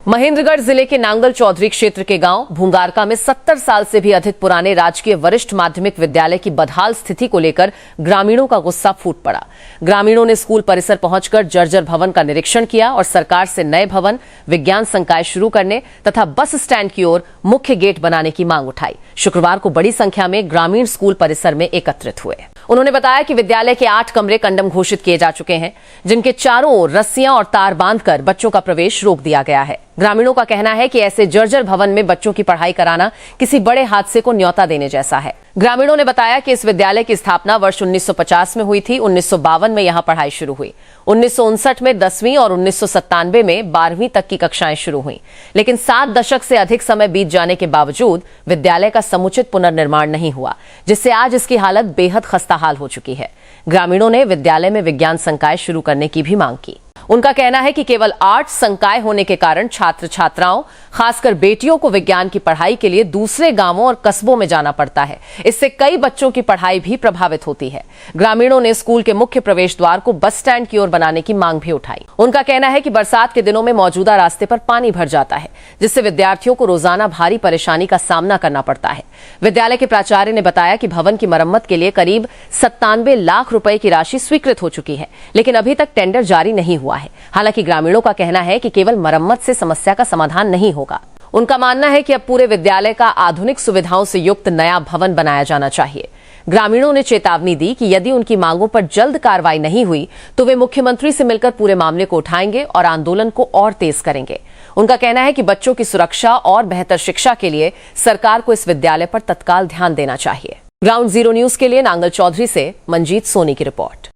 महेंद्रगढ़ जिले के नांगल चौधरी क्षेत्र के गांव भूंगारका में 70 साल से भी अधिक पुराने राजकीय वरिष्ठ माध्यमिक विद्यालय की बदहाल स्थिति को लेकर ग्रामीणों का गुस्सा फूट पड़ा। ग्रामीणों ने स्कूल परिसर पहुंचकर जर्जर भवन का निरीक्षण किया और सरकार से नए भवन, विज्ञान संकाय शुरू करने तथा बस स्टैंड की ओर मुख्य गेट बनाने की मांग उठाई। शुक्रवार को बड़ी संख्या में ग्रामीण स्कूल परिसर में एकत्रित हुए। उन्होंने बताया कि विद्यालय के 8 कमरे कंडम घोषित किए जा चुके हैं, जिनके चारों ओर रस्सियां और तार बांधकर बच्चों का प्रवेश रोक दिया गया है। ग्रामीणों का कहना है कि ऐसे जर्जर भवन में बच्चों की पढ़ाई कराना किसी बड़े हादसे को न्योता देने जैसा है। ग्रामीणों ने बताया कि इस विद्यालय की स्थापना वर्ष 1950 में हुई थी। 1952 में यहां पढ़ाई शुरू हुई। 1959 में 10वीं और 1997 में 12वीं तक की कक्षाएं शुरू हुई, लेकिन 7 दशक से अधिक समय बीत जाने के बावजूद विद्यालय का समुचित पुनर्निर्माण नहीं हुआ, जिससे आज इसकी हालत बेहद खस्ताहाल हो चुकी है। ग्रामीणों ने विद्यालय में विज्ञान संकाय शुरू करने की भी मांग की। उनका कहना है कि केवल 8 संकाय होने के कारण छात्र छात्राओं, खासकर बेटियों को विज्ञान की पढ़ाई के लिए दूसरे गांवों और कस्बों में जाना पड़ता है। इससे कई बच्चों की पढ़ाई भी प्रभावित होती है। ग्रामीणों ने स्कूल के मुख्य प्रवेश द्वार को बस स्टैंड की ओर बनाने की मांग भी उठाई। उनका कहना है कि बरसात के दिनों में मौजूदा रास्ते पर पानी भर जाता है, जिससे विद्यार्थियों को रोजाना भारी परेशानी का सामना करना पड़ता है। विद्यालय के प्राचार्य ने बताया कि भवन की मरम्मत के लिए करीब 97 लाख रुपए की राशि स्वीकृत हो चुकी है, लेकिन अभी तक टेंडर जारी नहीं हुआ है। हालांकि ग्रामीणों का कहना है कि केवल मरम्मत से समस्या का समाधान नहीं होगा। उनका मानना है कि अब पूरे विद्यालय का आधुनिक सुविधाओं से युक्त नया भवन बनाया जाना चाहिए। ग्रामीणों ने चेतावनी दी कि यदि उनकी मांगों पर जल्द कार्रवाई नहीं हुई तो वे मुख्यमंत्री से मिलकर पूरे मामले को उठाएंगे और आंदोलन को और तेज करेंगे। उनका कहना है कि बच्चों की सुरक्षा और बेहतर शिक्षा के लिए सरकार को इस विद्यालय पर तत्काल ध्यान देना चाहिए। ग्राउंड जीरो न्यूज के लिए नांगल चौधरी से मंजीत सोनी की रिपोर्ट।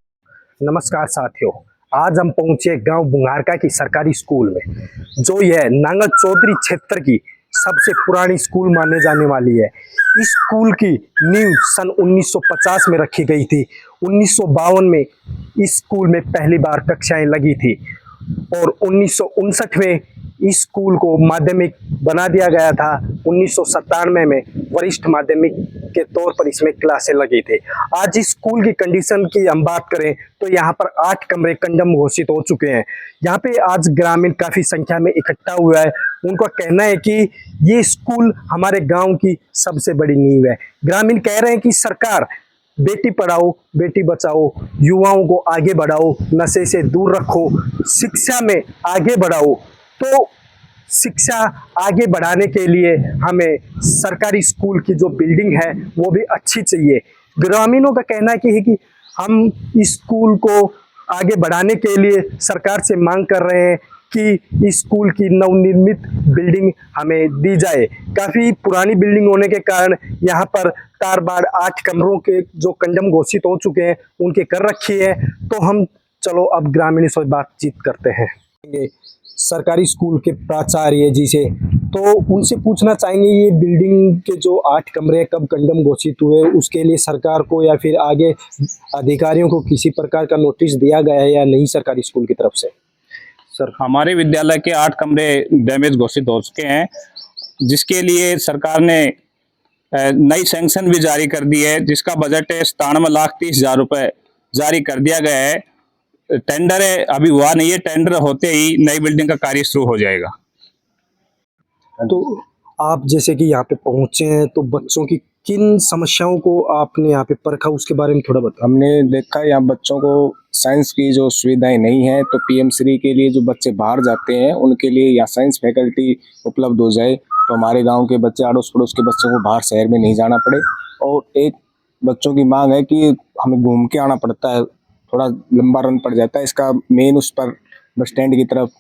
नमस्कार साथियों, आज हम पहुंचे गांव भूंगारका की सरकारी स्कूल में, जो यह नांगल चौधरी क्षेत्र की सबसे पुरानी स्कूल माने जाने वाली है। इस स्कूल की नींव सन 1950 में रखी गई थी। 1952 में इस स्कूल में पहली बार कक्षाएं लगी थी और 1959 में इस स्कूल को माध्यमिक बना दिया गया था। 1997 में वरिष्ठ माध्यमिक के तौर पर इसमें क्लासें लगी थी। आज इस स्कूल की कंडीशन की हम बात करें तो यहाँ पर 8 कमरे कंडम घोषित हो चुके हैं। यहाँ पे आज ग्रामीण काफी संख्या में इकट्ठा हुआ है। उनका कहना है कि ये स्कूल हमारे गांव की सबसे बड़ी नींव है। ग्रामीण कह रहे हैं कि सरकार बेटी पढ़ाओ बेटी बचाओ, युवाओं को आगे बढ़ाओ, नशे से दूर रखो, शिक्षा में आगे बढ़ाओ। तो शिक्षा आगे बढ़ाने के लिए हमें सरकारी स्कूल की जो बिल्डिंग है वो भी अच्छी चाहिए। ग्रामीणों का कहना है कि हम इस स्कूल को आगे बढ़ाने के लिए सरकार से मांग कर रहे हैं कि इस स्कूल की नवनिर्मित बिल्डिंग हमें दी जाए। काफ़ी पुरानी बिल्डिंग होने के कारण यहाँ पर तार बाड़ 8 कमरों के जो कंडम घोषित हो चुके हैं उनके कर रखी है। तो हम चलो अब ग्रामीणों से बातचीत करते हैं सरकारी स्कूल के प्राचार्य जी से। तो उनसे पूछना चाहेंगे ये बिल्डिंग के जो 8 कमरे कब कंडम घोषित हुए, उसके लिए सरकार को या फिर आगे अधिकारियों को किसी प्रकार का नोटिस दिया गया है या नहीं सरकारी स्कूल की तरफ से? सर, हमारे विद्यालय के 8 कमरे डैमेज घोषित हो चुके हैं, जिसके लिए सरकार ने नई सैंक्शन भी जारी कर दी है, जिसका बजट है 97,30,000 रुपये जारी कर दिया गया है। टेंडर है अभी हुआ नहीं है, टेंडर होते ही नई बिल्डिंग का कार्य शुरू हो जाएगा। तो आप जैसे कि यहाँ पे पहुंचे हैं तो बच्चों की किन समस्याओं को आपने यहाँ पे परखा, उसके बारे में थोड़ा बताओ। हमने देखा यहाँ बच्चों को साइंस की जो सुविधाएं नहीं है, तो PM श्री के लिए जो बच्चे बाहर जाते हैं उनके लिए यहाँ साइंस फैकल्टी उपलब्ध हो जाए, तो हमारे गांव के बच्चे, अड़ोस पड़ोस के बच्चों को बाहर शहर में नहीं जाना पड़े। और एक बच्चों की मांग है कि हमें घूम के आना पड़ता है, थोड़ा लंबा रन पड़ जाता है। इसका मेन उस पर बस स्टैंड की तरफ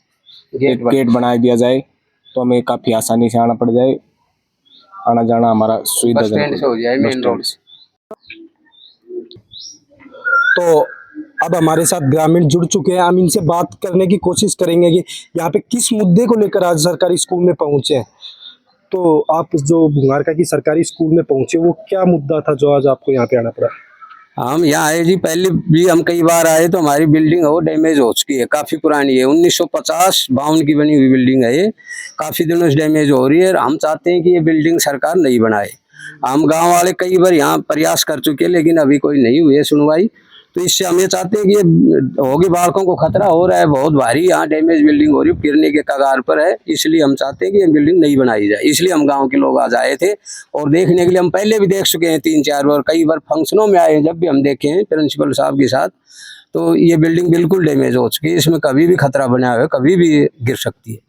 गेट बना दिया जाए तो हमें काफ़ी आसानी से आना पड़ जाए, आना जाना हमारा सुविधाजनक हो जाए मेन रोड से। तो अब हमारे साथ ग्रामीण जुड़ चुके हैं, हम इनसे बात करने की कोशिश करेंगे कि यहाँ पे किस मुद्दे को लेकर आज सरकारी स्कूल में पहुंचे हैं। तो आप जो भूंगारका की सरकारी स्कूल में पहुंचे वो क्या मुद्दा था जो आज आपको यहाँ पे आना पड़ा? हम यहाँ आए जी, पहले भी हम कई बार आए तो हमारी बिल्डिंग है वो डैमेज हो चुकी है, काफ़ी पुरानी है। 1950-52 की बनी हुई बिल्डिंग है ये, काफ़ी दिनों से डैमेज हो रही है। हम चाहते हैं कि ये बिल्डिंग सरकार नहीं बनाए। हम गांव वाले कई बार यहाँ प्रयास कर चुके हैं लेकिन अभी कोई नहीं हुई है सुनवाई। तो इससे हम ये चाहते हैं कि ये होगी बालकों को खतरा हो रहा है, बहुत भारी यहाँ डैमेज बिल्डिंग हो रही है, गिरने के कगार पर है, इसलिए हम चाहते हैं कि ये बिल्डिंग नहीं बनाई जाए। इसलिए हम गाँव के लोग आज आए थे और देखने के लिए हम पहले भी देख चुके हैं 3-4 बार, कई बार फंक्शनों में आए हैं, जब भी हम देखे हैं प्रिंसिपल साहब के साथ। तो ये बिल्डिंग बिल्कुल डैमेज हो चुकी है, इसमें कभी भी खतरा बना हुआ है, कभी भी गिर सकती है।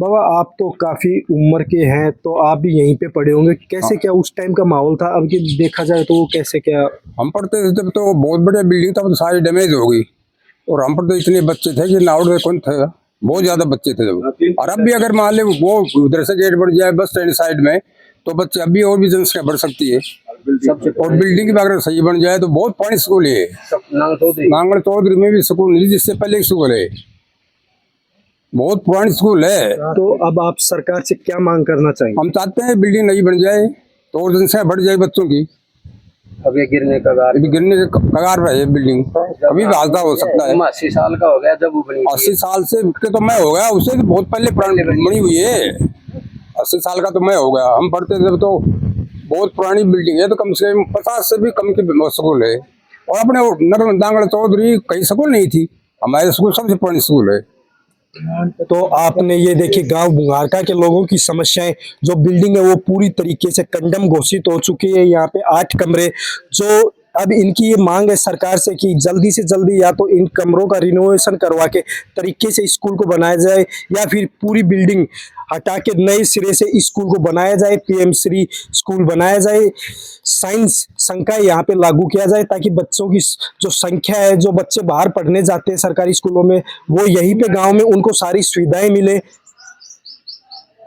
बाबा आप तो काफी उम्र के हैं, तो आप भी यहीं पे पढ़े होंगे, कैसे क्या उस टाइम का माहौल था, अब की देखा जाए तो कैसे क्या? हम पढ़ते थे तब तो बहुत बढ़िया बिल्डिंग, तब तो सारी डैमेज हो गई और हम पर तो इतने बच्चे थे कि नाउड में कौन थे, बहुत ज्यादा बच्चे थे जब। और अब भी अगर मान ले वो उधर से गेट बढ़ जाए बस स्टैंड साइड में तो बच्चे अभी और भी जनसंख्या बढ़ सकती है। और बिल्डिंग भी अगर सही बन जाए तो बहुत पुरानी स्कूल है, नांगल चौधरी में भी स्कूल नहीं, जिससे पहले स्कूल है, बहुत पुरानी स्कूल है। तो अब आप सरकार से क्या मांग करना चाहेंगे? हम चाहते हैं बिल्डिंग नई बन जाए तो और जनसंख्या बढ़ जाए बच्चों की। अब ये गिरने का कगार, अभी गिरने के कगार पर है बिल्डिंग, कभी भी हादसा हो सकता है। 80 साल का हो गया जब वो बनी। 80 साल से के तो मैं हो गया, उससे तो बहुत पहले पुरानी बनी हुई है। 80 साल का तो मैं हो गया, हम पढ़ते थे तो बहुत पुरानी बिल्डिंग है, तो कम से कम 50 से भी कम की स्कूल है। और अपने नांगल चौधरी कई स्कूल नहीं थी, हमारे स्कूल सबसे पुरानी स्कूल है। तो आपने ये देखी गांव बुंगारका के लोगों की समस्याएं, जो बिल्डिंग है वो पूरी तरीके से कंडम घोषित हो चुकी है। यहाँ पे 8 कमरे, जो अब इनकी ये मांग है सरकार से कि जल्दी से जल्दी या तो इन कमरों का रिनोवेशन करवा के तरीके से स्कूल को बनाया जाए, या फिर पूरी बिल्डिंग हटा के नए सिरे से स्कूल को बनाया जाए, पीएम श्री स्कूल बनाया जाए, साइंस संकाय यहाँ पे लागू किया जाए, ताकि बच्चों की जो संख्या है, जो बच्चे बाहर पढ़ने जाते हैं सरकारी स्कूलों में, वो यहीं पे गांव में उनको सारी सुविधाएं मिले,